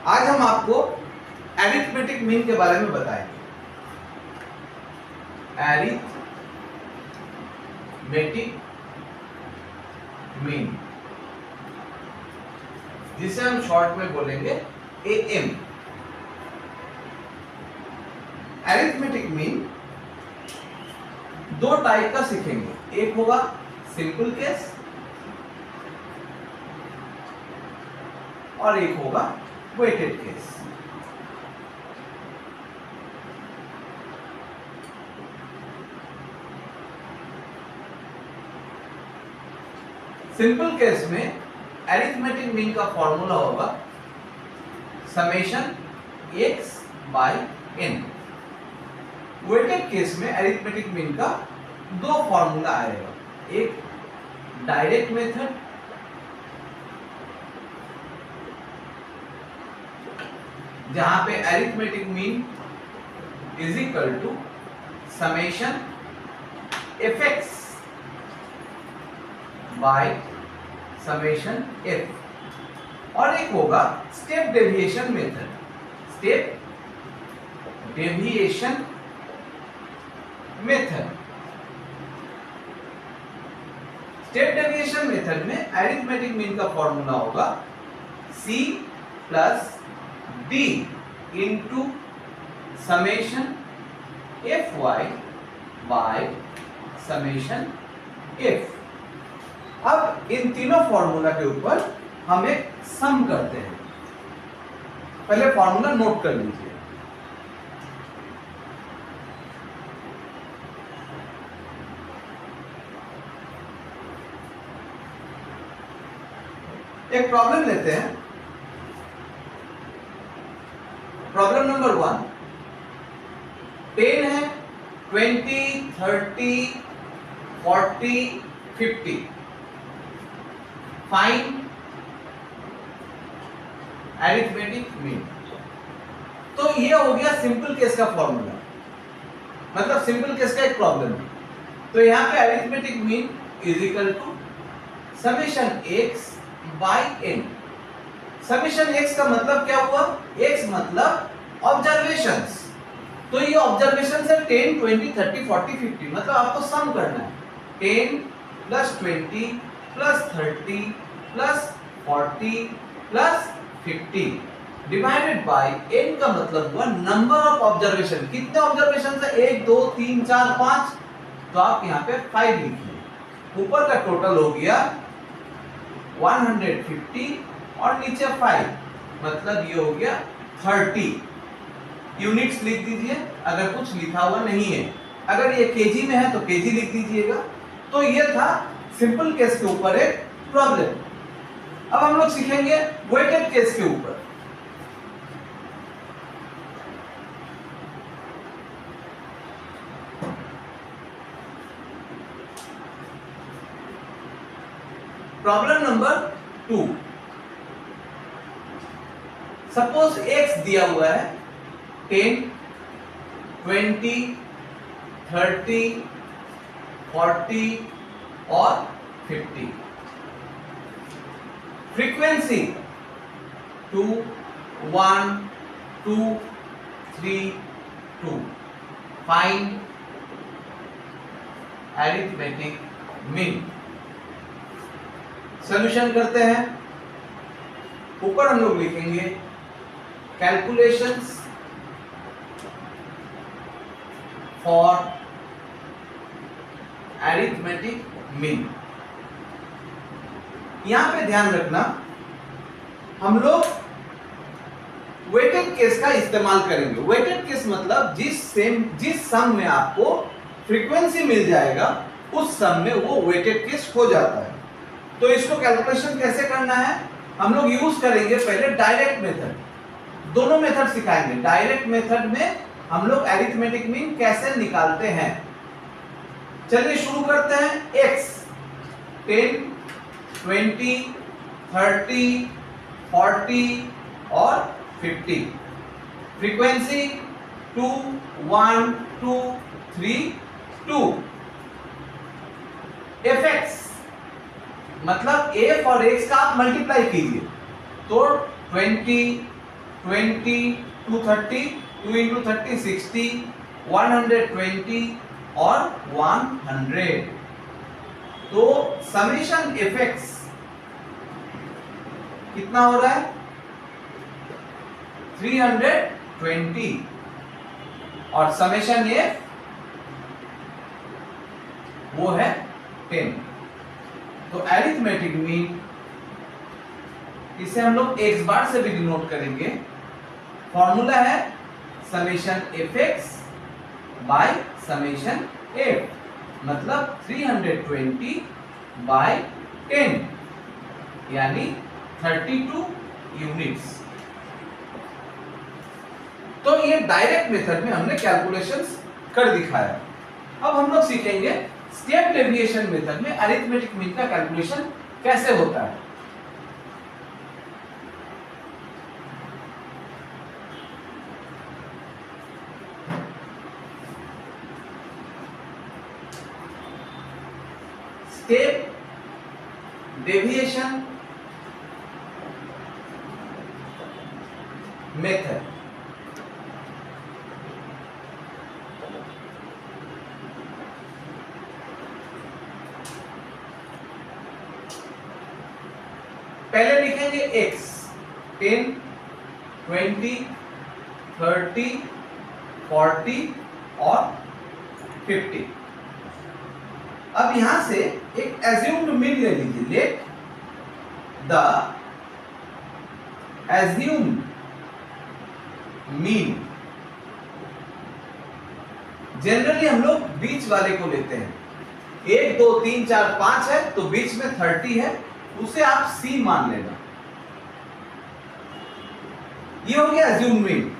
आज हम आपको एरिथमेटिक मीन के बारे में बताएंगे। एरिथमेटिक मीन, जिसे हम शॉर्ट में बोलेंगे एएम। एरिथमेटिक मीन दो टाइप का सीखेंगे, एक होगा सिंपल केस और एक होगा वेटेड केस। सिंपल केस में एरिथमेटिक मीन का फॉर्मूला होगा summation x by n। Weighted case में एरिथमेटिक मीन का दो फॉर्मूला आएगा, एक डायरेक्ट मेथड जहां पे arithmetic mean is equal to summation fx by summation f, और एक होगा step deviation method. Step deviation method, step deviation method में एरिथमेटिक मीन का फॉर्मूला होगा c plus d into summation fy bye summation f। अब इन तीनों formula के ऊपर हम एक सम करते हैं। पहले फॉर्मूला नोट कर लीजिए। एक प्रॉब्लम लेते हैं। प्रॉब्लम नंबर 1, 10 है, 20, 30, 40, 50। Find arithmetic mean. तो ये हो गया सिंपल केस का फॉर्मूला, मतलब सिंपल केस का एक प्रॉब्लम है। तो यहां पे arithmetic mean is equal to summation x by n। Summation x का मतलब क्या हुआ? x मतलब ऑब्जर्वेशंस। तो ये ऑब्जर्वेशंस है 10, 20, 30, 40, 50, मतलब आपको सम करना है। 10 plus 20 plus 30 plus 40 plus 50 divided by n का मतलब हुआ नंबर ऑफ ऑब्जर्वेशन। कितने ऑब्जर्वेशन है? 1 2 3 4 5, तो आप यहाँ पे 5 लिखिए। ऊपर का टोटल हो गया 150 और नीचे 5, मतलब ये हो गया 30। यूनिट्स लिख दीजिए अगर कुछ लिखा हुआ नहीं है। अगर ये केजी में है तो केजी लिख दीजिएगा। तो ये था सिंपल केस के ऊपर एक प्रॉब्लम। अब हम लोग सीखेंगे वेटेड केस के ऊपर। प्रॉब्लम नंबर 2, सपोज x दिया हुआ है 10, 20, 30, 40 और 50। Frequency 2, 1, 2, 3, 2। Find arithmetic mean. Solution करते हैं। ऊपर हम लोग लिखेंगे कैलकुलेशंस फॉर एरिथमेटिक मीन। यहां पे ध्यान रखना, हम लोग वेटेड केस का इस्तेमाल करेंगे। वेटेड केस मतलब जिस सम में आपको फ्रीक्वेंसी मिल जाएगा उस सम में वो वेटेड केस हो जाता है। तो इसको कैलकुलेशन कैसे करना है, हम लोग यूज करेंगे पहले डायरेक्ट मेथड। दोनों मेथड सिखाएंगे। डायरेक्ट मेथड में हम लोग एरिथमेटिक मीन कैसे निकालते हैं। चलिए शुरू करते हैं। x 10, 20, 30, 40 और 50। फ्रीक्वेंसी 2, 1, 2, 3, 2। fx मतलब f और x का आप मल्टीप्लाई कीजिए, तो 20, 20, 230, 2 into 30 60, 120 और 100। तो समेशन एफएक्स कितना हो रहा है 320 और समेशन एफ वो है 10। तो एरिथमेटिक मीन इसे हम लोग x बार से भी डिनोट करेंगे। फॉर्मूला है summation F x bye summation f, मतलब 320 बाय 10 यानी 32 यूनिट्स। तो ये डायरेक्ट मेथड में हमने कैलकुलेशंस कर दिखाया। अब हम लोग सीखेंगे स्टेप डेविएशन मेथड में अरिथमेटिक मीन का कैलकुलेशन कैसे होता है। स्टेप डेविएशन मेथड पहले लिखेंगे x 10, 20, 30, 40 और 50। अब यहां से एक एज्यूम्ड मीन ले लीजिए। Let the assumed mean, generally हम लोग बीच वाले को लेते हैं। 1, 2, 3, 4, 5 है तो बीच में 30 है, उसे आप C मान लेना। ये हो गया एज्यूम्ड मीन।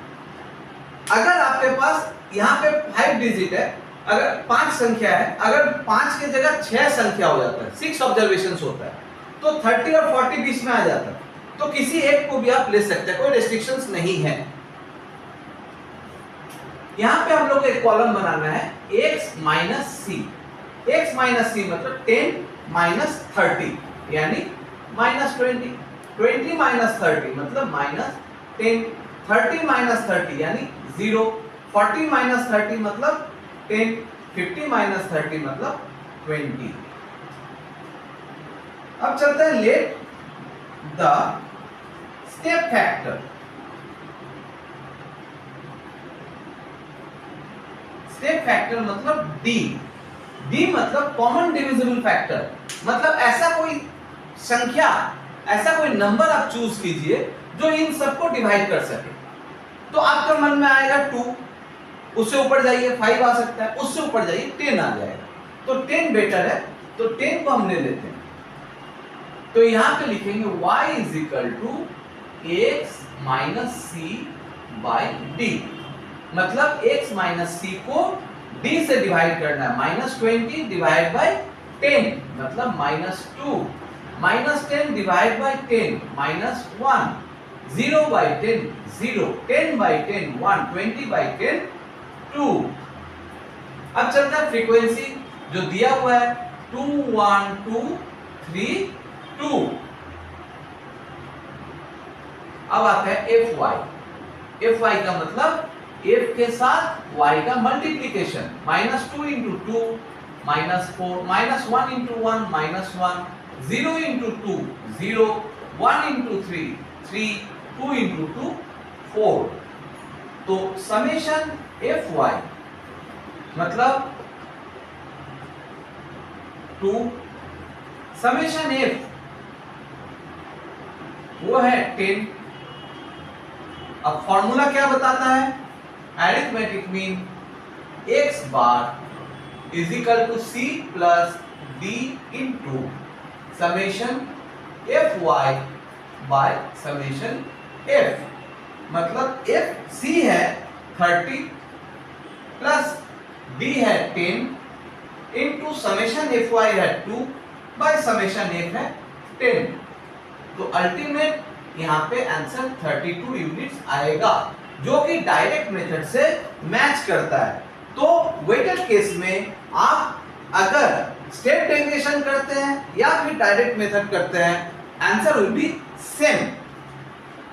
अगर आपके पास यहाँ पे 5 डिजिट है, अगर 5 संख्या है, अगर 5 की जगह 6 संख्या हो जाता है, 6 ऑब्जर्वेशंस होता है, तो 30 और 40 बीच में आ जाता है। तो किसी एक को भी आप ले सकते हैं, कोई रेस्ट्रिक्शंस नहीं है। यहां पे हम लोग को एक कॉलम बनाना है x माइनस सी। x माइनस सी मतलब 10 माइनस 30 यानी माइनस 20, 20 माइनस 30 मतलब माइनस 10, 30 माइनस 30 यानी 0, 40 माइनस 30 मतलब 10, 50 माइनस 30 मतलब 20। अब चलते हैं let the step factor. Step factor मतलब d। d मतलब कॉमन डिविजिबल फैक्टर, मतलब ऐसा कोई संख्या, ऐसा कोई नंबर आप चूज कीजिए जो इन सबको डिवाइड कर सके। तो आपके मन में आएगा 2, उससे ऊपर जाइए 5 आ सकता है, उससे ऊपर जाइए 10 आ जाएगा। तो 10 बेटर है, तो 10 को हम ले लेते हैं। तो यहां पे लिखेंगे y is equal to x minus c by d, मतलब x माइनस सी को d से डिवाइड करना है। माइनस 20 डिवाइड बाई 10 मतलब minus 2, minus 10 divide by 10 minus 1, 0 by 10 0, 10 by 10 1, 20 by 10 2। अब चलता है फ्रीक्वेंसी जो दिया हुआ है 2 1 2 3 2। अब आता है fy। fy का मतलब f के साथ y का multiplication, minus 2 into 2 minus 4, minus 1 into 1 minus 1, 0 into 2 0, 1 into 3 3, 2 into 2 4। तो समेशन fy मतलब 2, समेशन f वो है 10। अब फॉर्मूला क्या बताता है? Arithmetic mean x bar is equal to c plus d into summation f y by summation f, मतलब f c है 30 प्लस डी है 10 इंटू समेशन एफ वाई है 2 बाय समेशन एफ है 10। तो अल्टीमेट यहाँ पे आंसर 32 यूनिट्स आएगा, जो कि डायरेक्ट मेथड से मैच करता है। तो वेटेड केस में आप अगर स्टेप डेविएशन करते हैं या फिर डायरेक्ट मेथड करते हैं, आंसर विल बी सेम।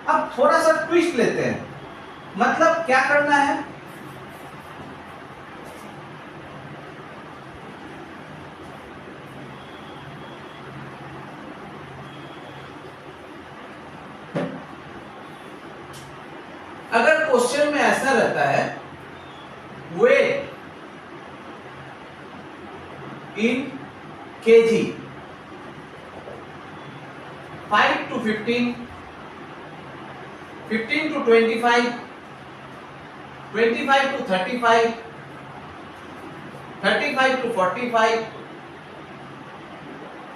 अब थोड़ा सा ट्विस्ट लेते हैं, मतलब क्या करना है, अगर क्वेश्चन में ऐसा रहता है wait in KG 5 to 15, 15 to 25, 25 to 35, 35 to 45,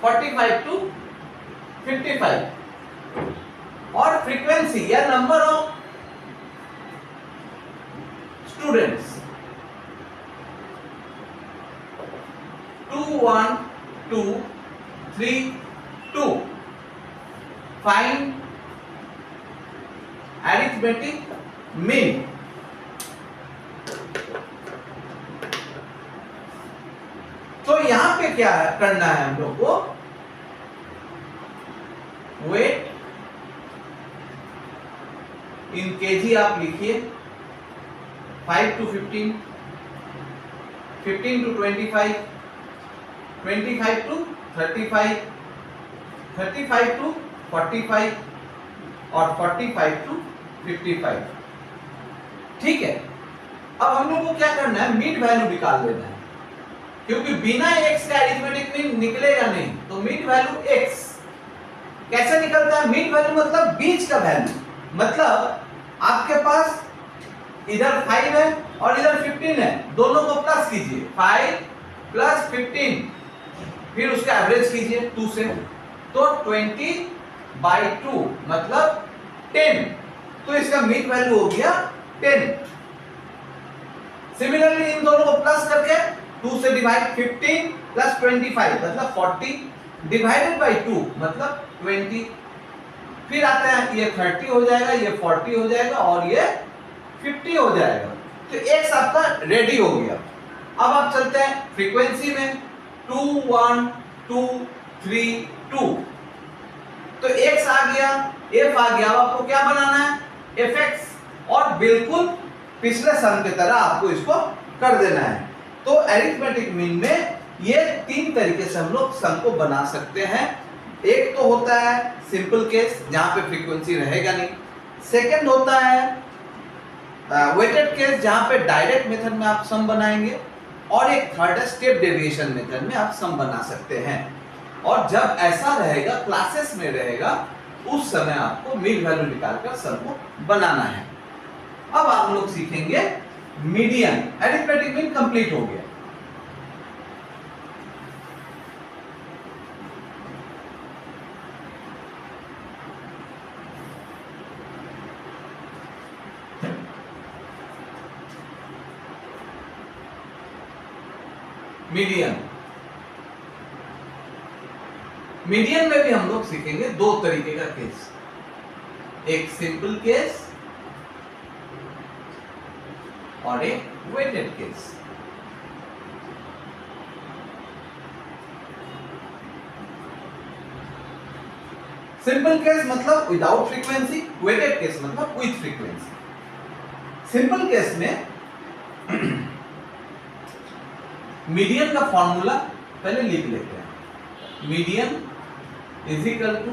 45 to 55 और फ्रीक्वेंसी या number of students 2 1 2 3 2, find arithmetic mean. तो यहां पे क्या करना है हम लोग को, वेट इन केजी आप लिखिए 5 to 15, 15 to 25, 25 to 35, 35 to 45 और 45 to 55। ठीक है, अब हम लोग को क्या करना है, मिड वैल्यू निकाल लेना है, क्योंकि बिना x का अरिथमेटिक मीन निकलेगा नहीं। तो मिड वैल्यू x कैसे निकलता है, मिड वैल्यू मतलब बीच का वैल्यू, मतलब आपके पास इधर 5 है और इधर 15 है, दोनों को प्लस कीजिए, 5 प्लस 15, फिर उसका एवरेज कीजिए 2 से, तो 20/2 मतलब 10, तो इसका मिड वैल्यू हो गया 10। सिमिलरली इन दोनों को प्लस करके 2 से डिवाइड, 15 प्लस 25 मतलब 40 डिवाइडेड बाय 2 मतलब 20, फिर आता है ये 30 हो जाएगा, ये 40 हो जाएगा और ये 50 हो जाएगा। तो x आपका रेडी हो गया। अब आप चलते हैं फ्रीक्वेंसी में, 2 1 2 3 2, तो x आ गया, f आ गया, अब आपको क्या बनाना है, fx, और बिल्कुल पिछले सम की तरह आपको इसको कर देना है। तो अरिथमेटिक मीन में ये 3 तरीके से हम लोग सम को बना सकते हैं। एक तो होता है सिंपल केस जहां पे फ्रीक्वेंसी रहेगा नहीं, सेकंड होता है वेटेड केस जहां पे डायरेक्ट मेथड में आप सम बनाएंगे, और एक थर्ड स्टेप डेविएशन मेथड में आप सम बना सकते हैं। और जब ऐसा रहेगा, क्लासेस में रहेगा, उस समय आपको मिड वैल्यू निकालकर सम को बनाना है। अब आप लोग सीखेंगे मीडियन। अरिथमेटिक मीन कंप्लीट हो गया। मीडियन, मीडियन में भी हम लोग सीखेंगे 2 तरीके का केस, एक सिंपल केस और एक वेटेड केस। सिंपल केस मतलब विदाउट फ्रीक्वेंसी, वेटेड केस मतलब विथ फ्रीक्वेंसी। सिंपल केस में मीडियन का फॉर्मूला पहले लिख लेते हैं, median is equal to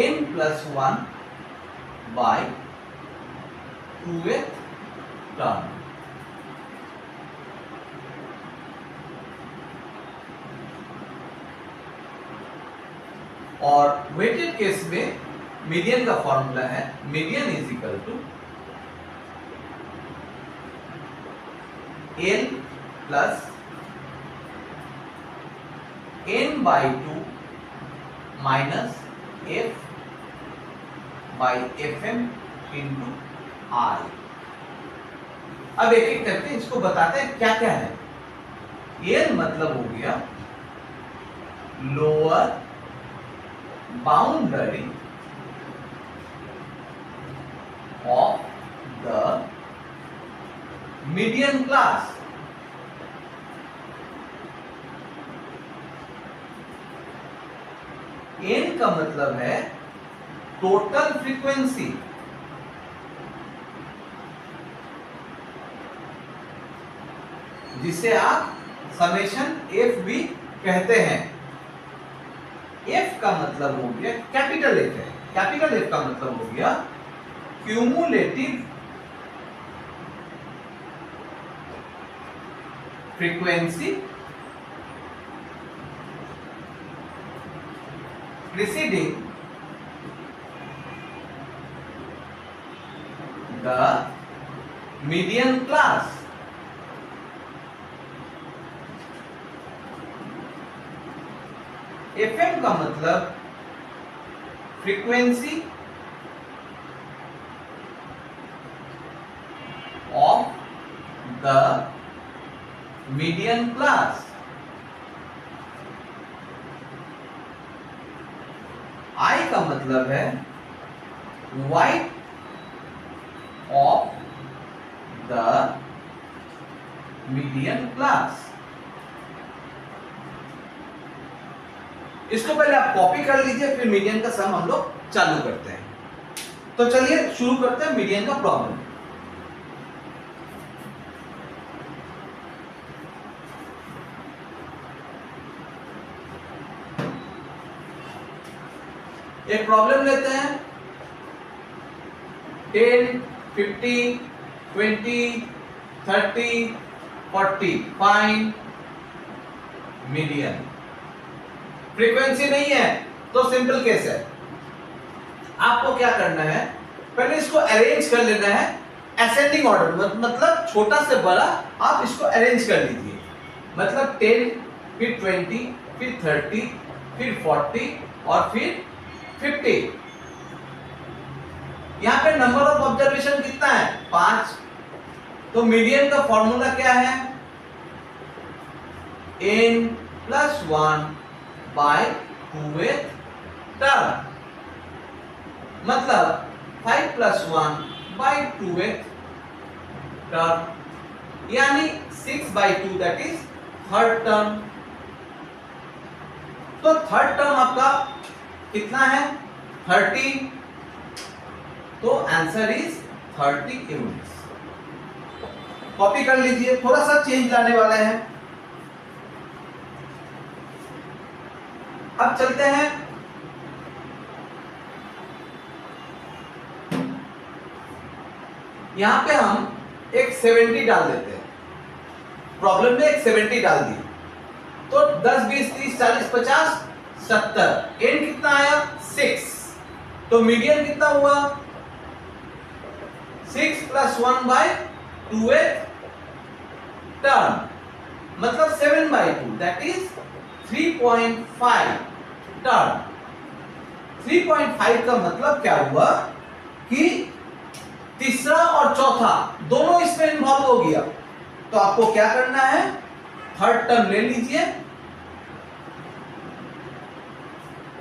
n+1 by 2th term. और वेटेड केस में मीडियन का फॉर्मूला है, median is equal to n plus n/2 minus f by fm into i। अब एक एक करके इसको बताते हैं क्या क्या है। n मतलब हो गया lower boundary of the median class. n का मतलब है टोटल फ्रीक्वेंसी, जिसे आप समेशन एफ भी कहते हैं। एफ का मतलब हो गया कैपिटल एफ है, कैपिटल एफ का मतलब हो गया cumulative frequency preceding the median class। FM का मतलब frequency of the median class. I का मतलब है white of the median class. इसको पहले आप कॉपी कर लीजिए, फिर मीडियन का सम हम लोग चालू करते हैं। तो चलिए शुरू करते हैं मीडियन का प्रॉब्लम। एक प्रॉब्लम लेते हैं 10, 50, 20, 30, 40 फाइंड मीडियन। फ्रीक्वेंसी नहीं है तो सिंपल केस है। आपको क्या करना है, पहले इसको अरेंज कर लेना है असेंडिंग ऑर्डर, मतलब छोटा से बड़ा आप इसको अरेंज कर लीजिए। मतलब 10, फिर 20, फिर 30, फिर 40 और फिर 50। यहां पे नंबर ऑफ ऑब्जर्वेशन कितना है, 5। तो मीडियन का फॉर्मूला क्या है, n + 1 by 2th टर्म, मतलब 5 + 1 by 2th टर्म, यानी 6/2 दैट इज थर्ड टर्म। तो थर्ड टर्म आपका कितना है, 30। तो आंसर इज 30 यूनिट्स। कॉपी कर लीजिए, थोड़ा सा चेंज लाने वाला है। अब चलते हैं यहां पे हम एक 70 डाल देते हैं। प्रॉब्लम में एक 70 डाल दी तो 10, 20, 30, 40, 50, 70। एन कितना आया, 6। तो मीडियन कितना हुआ, 6 + 1 by 2th टर्म, मतलब 7/2 दैट इज 3.5 टर्म। 3.5 का मतलब क्या हुआ कि तीसरा और चौथा दोनों इसमें इन्वॉल्व हो गया। तो आपको क्या करना है, थर्ड टर्म ले लीजिए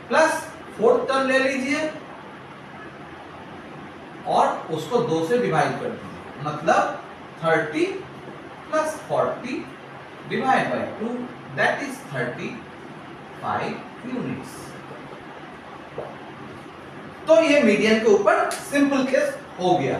प्लस फोर्थ टर्म ले लीजिए और उसको 2 से डिवाइड कर दीजिए, मतलब 30 + 40 divide by 2 that is 35 units. तो ये मीडियन के ऊपर सिंपल केस हो गया।